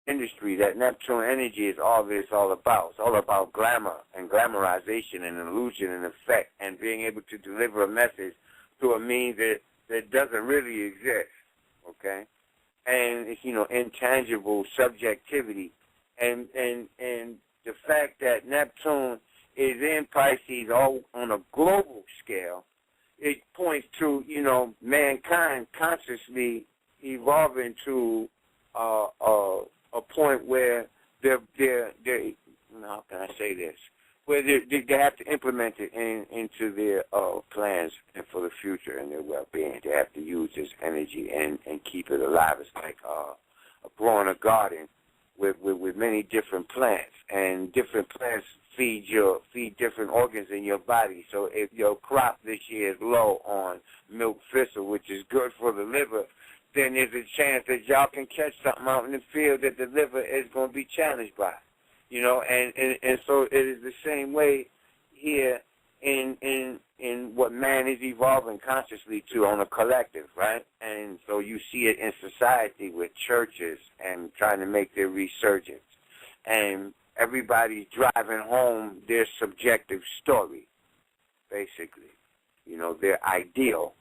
industry that Neptune energy is all about. It's all about glamour and glamorization and illusion and effect and being able to deliver a message through a means that doesn't really exist, okay? And it's, intangible subjectivity. And the fact that Neptune is in Pisces all on a global scale, it points to, mankind consciously evolving to a point where they're how can I say this? Where they have to implement it into their plans and for the future and their well-being. They have to use this energy and keep it alive. It's like growing a garden with many different plants, and different plants feed different organs in your body. So if your crop this year is low on milk thistle, which is good for the liver, then there's a chance that y'all can catch something out in the field that the liver is going to be challenged by. And so it is the same way here in what man is evolving consciously to on a collective, right? And so you see it in society with churches and trying to make their resurgence. And everybody's driving home their subjective story, basically. Their ideal.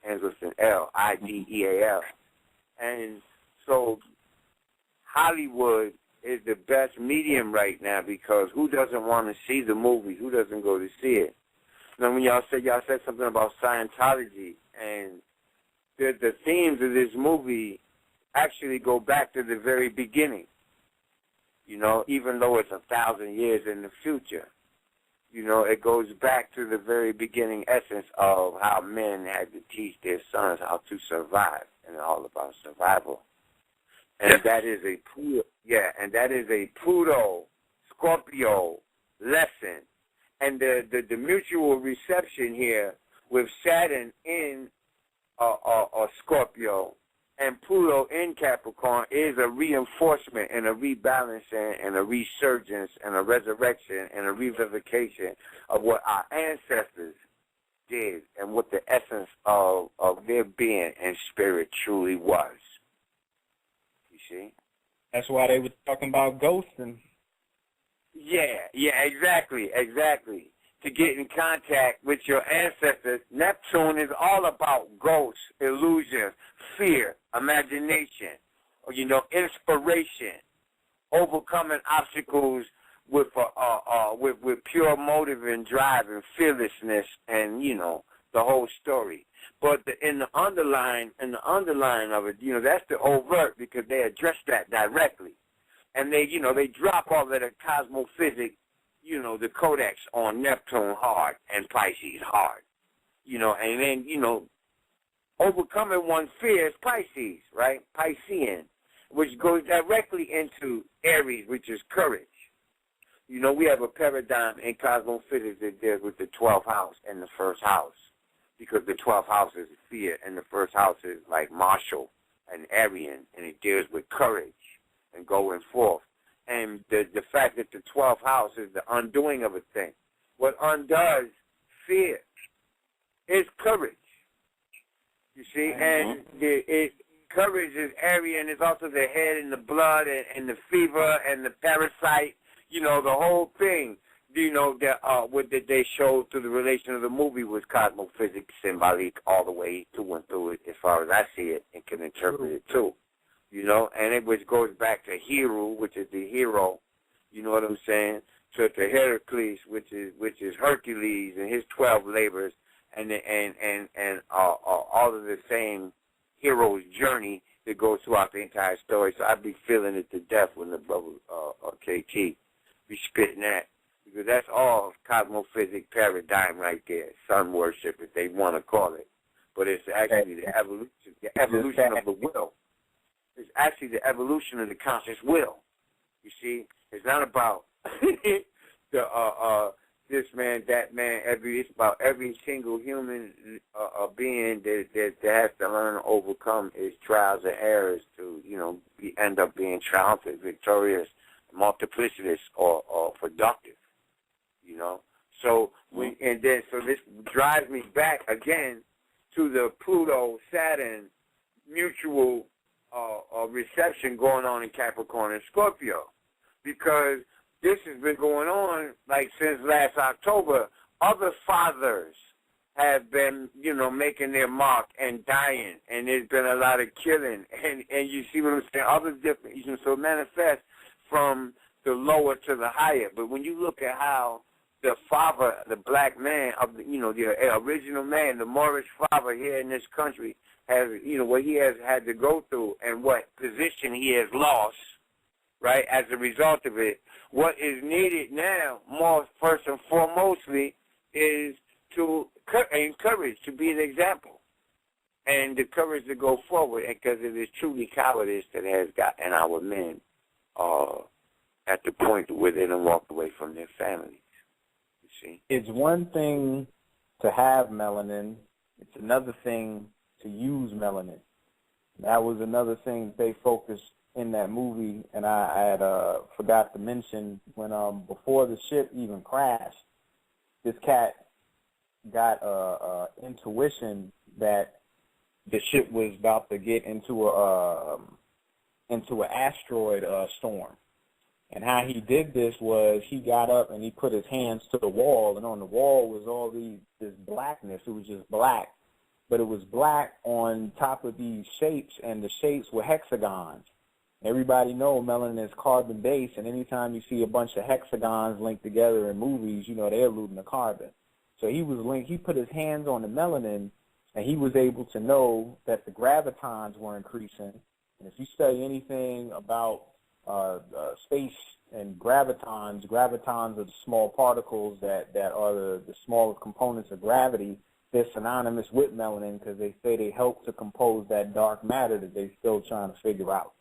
Ends with an L, I-D-E-A-L. And so Hollywood is the best medium right now because who doesn't want to see the movie? Who doesn't go to see it? Now, when y'all said something about Scientology, and the themes of this movie actually go back to the very beginning, even though it's 1,000 years in the future. It goes back to the very beginning essence of how men had to teach their sons how to survive, and it's all about survival. And that is a Pluto, Scorpio lesson. And the mutual reception here with Saturn in Scorpio and Pluto in Capricorn is a reinforcement and a rebalancing and a resurgence and a resurrection and a revivification of what our ancestors did and what the essence of their being and spirit truly was. You see? That's why they were talking about ghosts and... Yeah, exactly. To get in contact with your ancestors, Neptune is all about ghosts, illusions, fear, imagination, inspiration, overcoming obstacles with pure motive and drive and fearlessness, and the whole story. But in the underline of it, that's the overt because they address that directly, and they drop all of the cosmophysics. The codex on Neptune hard and Pisces hard, and then, overcoming one's fear is Pisces, right? Piscean, which goes directly into Aries, which is courage. We have a paradigm in cosmophysics that deals with the 12th house and the first house, because the 12th house is fear and the first house is like martial and Aryan, and it deals with courage and going forth. And the fact that the 12th house is the undoing of a thing. What undoes fear is courage. You see? And courage is Aryan, is also the head and the blood and the fever and the parasite, the whole thing. What they showed through the relation of the movie was cosmophysics, symbolic all the way through and through it as far as I see it and can interpret it too. And it which goes back to Hero, which is the hero, you know what I'm saying, to Heracles, which is Hercules and his 12 labors, and all of the same hero's journey that goes throughout the entire story. So I'd be feeling it to death when the brother KT be spitting that, because that's all cosmophysic paradigm right there, sun worship if they want to call it. But it's actually the evolution of the will. It's actually the evolution of the conscious will. You see, it's not about this man, that man. It's about every single human being that has to learn to overcome its trials and errors to, end up being triumphant, victorious, multiplicitous, or productive. So so this drives me back again to the Pluto Saturn mutual reception going on in Capricorn and Scorpio, because this has been going on like since last October. Other fathers have been, making their mark and dying, and there's been a lot of killing, and you see what I'm saying? Other different, so it manifests from the lower to the higher. But when you look at how the father, the black man of the, the original man, the Moorish father here in this country has, what he has had to go through and what position he has lost, right, as a result of it, what is needed now, more first and foremostly, is to encourage, to be an example, and the courage to go forward, because it is truly cowardice that has gotten our men at the point where they don't walk away from their families. You see, it's one thing to have melanin; it's another thing to use melanin. That was another thing they focused in that movie, and I had forgot to mention when before the ship even crashed, this cat got intuition that the ship was about to get into an asteroid storm. And how he did this was he got up and he put his hands to the wall, and on the wall was all this blackness. It was just black, but it was black on top of these shapes, and the shapes were hexagons. Everybody knows melanin is carbon-based, and anytime you see a bunch of hexagons linked together in movies, they're alluding to carbon. So he put his hands on the melanin, and he was able to know that the gravitons were increasing. And if you study anything about space and gravitons are the small particles that are the smallest components of gravity. They're synonymous with melanin because they say they help to compose that dark matter that they're still trying to figure out.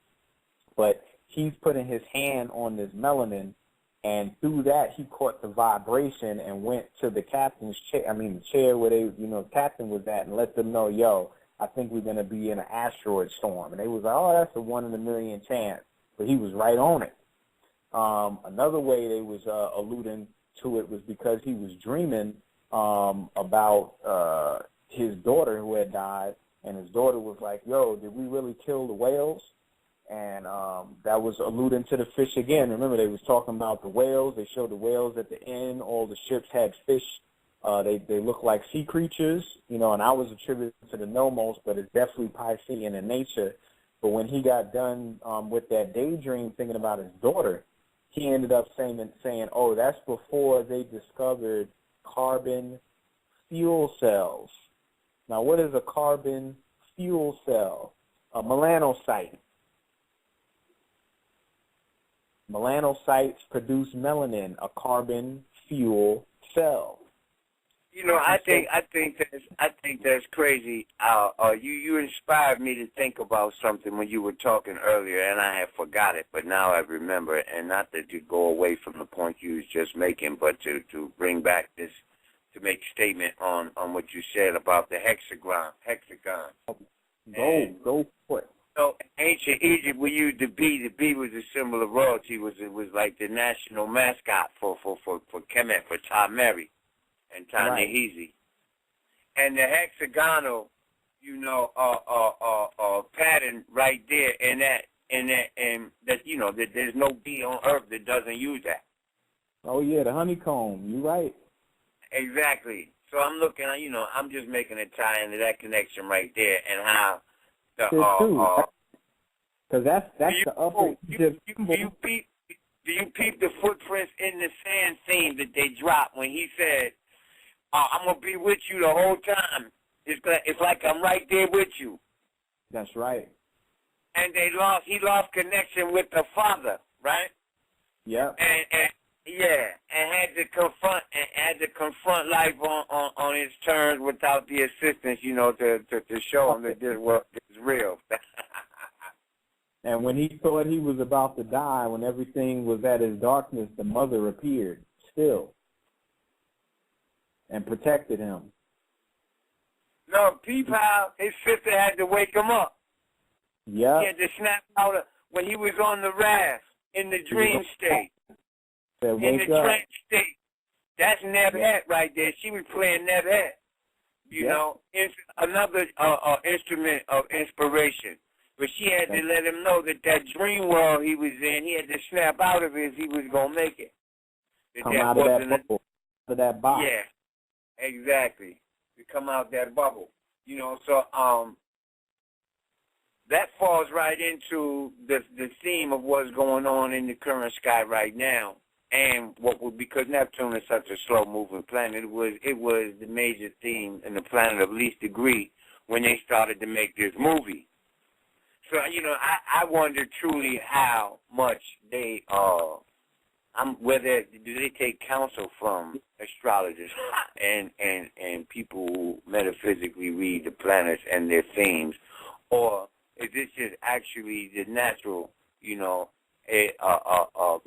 But he's putting his hand on this melanin, and through that he caught the vibration and went to the captain's chair, the chair where the captain was at, and let them know, yo, I think we're going to be in an asteroid storm. And they was like, oh, that's a 1 in a million chance. But he was right on it. Another way they was alluding to it was because he was dreaming about his daughter who had died, and his daughter was like, yo, did we really kill the whales? And that was alluding to the fish again. Remember, they was talking about the whales. They showed the whales at the end. All the ships had fish. They look like sea creatures, and I was attributed to the nomos, but it's definitely Piscean in nature. But when he got done with that daydream thinking about his daughter, he ended up saying, oh, that's before they discovered carbon fuel cells. Now, what is a carbon fuel cell? A melanocyte. Melanocytes produce melanin, a carbon fuel cell. I think that's crazy. You inspired me to think about something when you were talking earlier, and I had forgot it, but now I remember it. And not that you go away from the point you was just making, but to bring back this, to make a statement on what you said about the hexagon. Go for it. So ancient Egypt, we used the bee. The bee was a symbol of royalty. It was like the national mascot for Kemet, for Ta-Meri and Ta-Nehisi. Right. And the hexagonal, pattern right there, and that there's no bee on earth that doesn't use that. Oh yeah, the honeycomb. You're right. Exactly. So I'm looking, I'm just making a tie into that connection right there, and how the because that's the upper. Do you peep the footprints in the sand scene that they dropped when he said, I'm gonna be with you the whole time. It's like I'm right there with you. That's right. And he lost connection with the father, right? Yeah. And had to confront life on his terms without the assistance, to show him that this work is real. And when he thought he was about to die, when everything was at his darkness, the mother appeared still and protected him. No, peep how his sister had to wake him up. Yeah. He had to snap out when he was on the raft in the dream state. In the dream state. That's Nebhet right there. She was playing Nebhet. It's another instrument of inspiration. But she had to let him know that that dream world he was in, he had to snap out of it if he was going to make it. Come out of that bubble, out of that box. Yeah, exactly. To come out that bubble. You know, so that falls right into the theme of what's going on in the current sky right now. And what would, because Neptune is such a slow-moving planet, it was the major theme in the planet of least degree when they started to make this movie. So, you know, I wonder truly how much they whether do they take counsel from astrologers and people who metaphysically read the planets and their themes, or is this just actually the natural, you know, a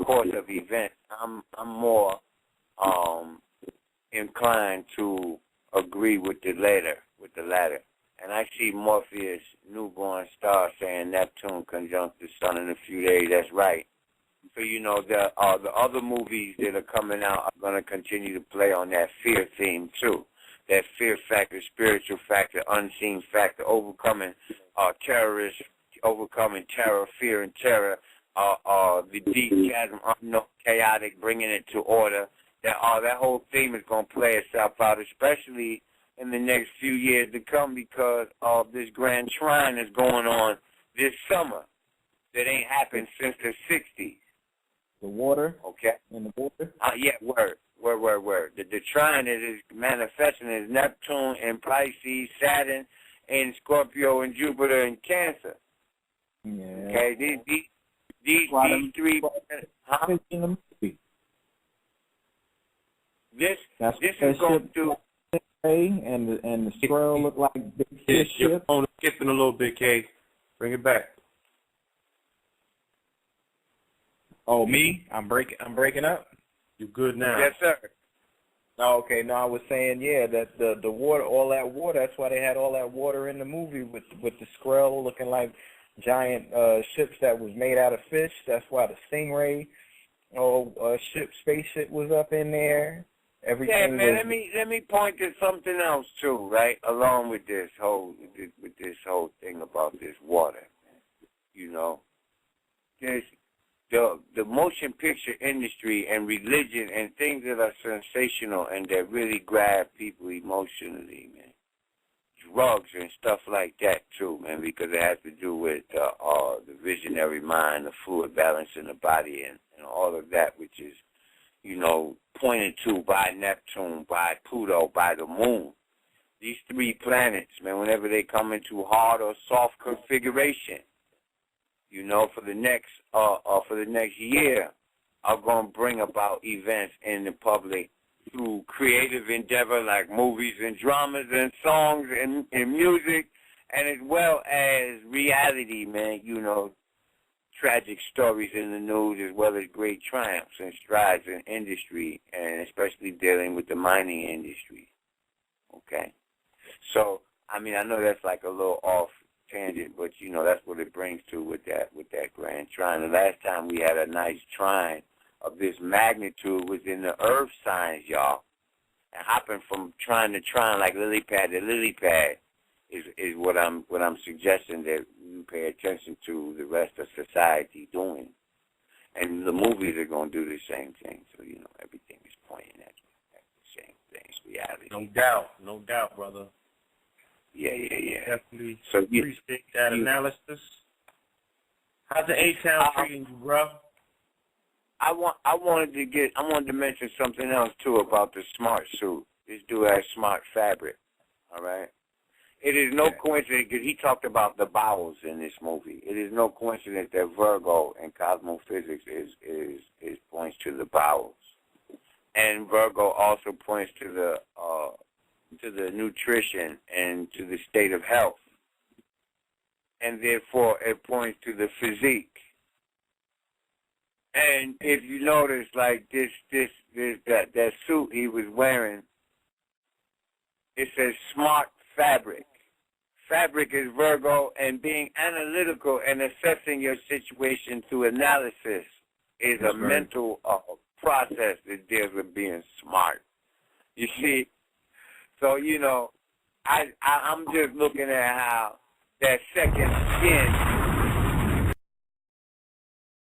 course of events? I'm more inclined to agree with the latter. And I see Morpheus' newborn star saying Neptune conjunct the sun in a few days. That's right. So, you know, the other movies that are coming out are going to continue to play on that fear theme, too. That fear factor, spiritual factor, unseen factor, overcoming terrorists, overcoming terror, fear and terror, the deep chasm, unknown, chaotic, bringing it to order. That whole theme is going to play itself out, especially in the next few years to come, because of this grand trine that's going on this summer that ain't happened since the 60s. The water? Okay. In the water? Yeah, word. The trine that is manifesting is Neptune and Pisces, Saturn, and Scorpio, and Jupiter, and Cancer. Yeah. Okay, these three. Huh? In the movie. This is going to. And the squirrel look like big fish. Your phone is skipping a little bit, K. Bring it back. Oh, me? I'm breaking up? You good now? Yes, sir. Oh, okay. No, I was saying, yeah, that the water, all that water, that's why they had all that water in the movie with the squirrel looking like giant ships that was made out of fish. That's why the Stingray spaceship was up in there. Everything. Yeah, man. Let me point to something else too, right? Along with this whole thing about this water, you know, there's the motion picture industry and religion and things that are sensational and that really grab people emotionally, man. Drugs and stuff like that too, man, because it has to do with the visionary mind, the fluid balance in the body, and all of that, which is, you know, pointed to by Neptune, by Pluto, by the moon. These three planets, man, whenever they come into hard or soft configuration, you know, for the next year, are going to bring about events in the public through creative endeavor like movies and dramas and songs and music, and as well as reality, man, you know, tragic stories in the news, as well as great triumphs and strides in industry, and especially dealing with the mining industry. Okay? So, I mean, I know that's like a little off tangent, but, you know, that's what it brings to with that grand trine. The last time we had a nice trine of this magnitude was in the earth signs, y'all. And hopping from trine to trine like lily pad to lily pad is what I'm suggesting that you pay attention to the rest of society doing. And the movies are going to do the same thing. So, you know, everything is pointing at the same thing. It's reality. No doubt, brother. Yeah. Definitely So, appreciate that analysis. How's the A-Town treating you, bro? I wanted to mention something else, too, about the smart suit. This dude has smart fabric, all right? It is no coincidence, because he talked about the bowels in this movie. It is no coincidence that Virgo in cosmophysics is points to the bowels. And Virgo also points to the nutrition and to the state of health. And therefore, it points to the physique. And if you notice, like that suit he was wearing, it says smart fabric. Fabric is Virgo, and being analytical and assessing your situation through analysis is a mental process that deals with being smart. You see? So, you know, I'm just looking at how that second skin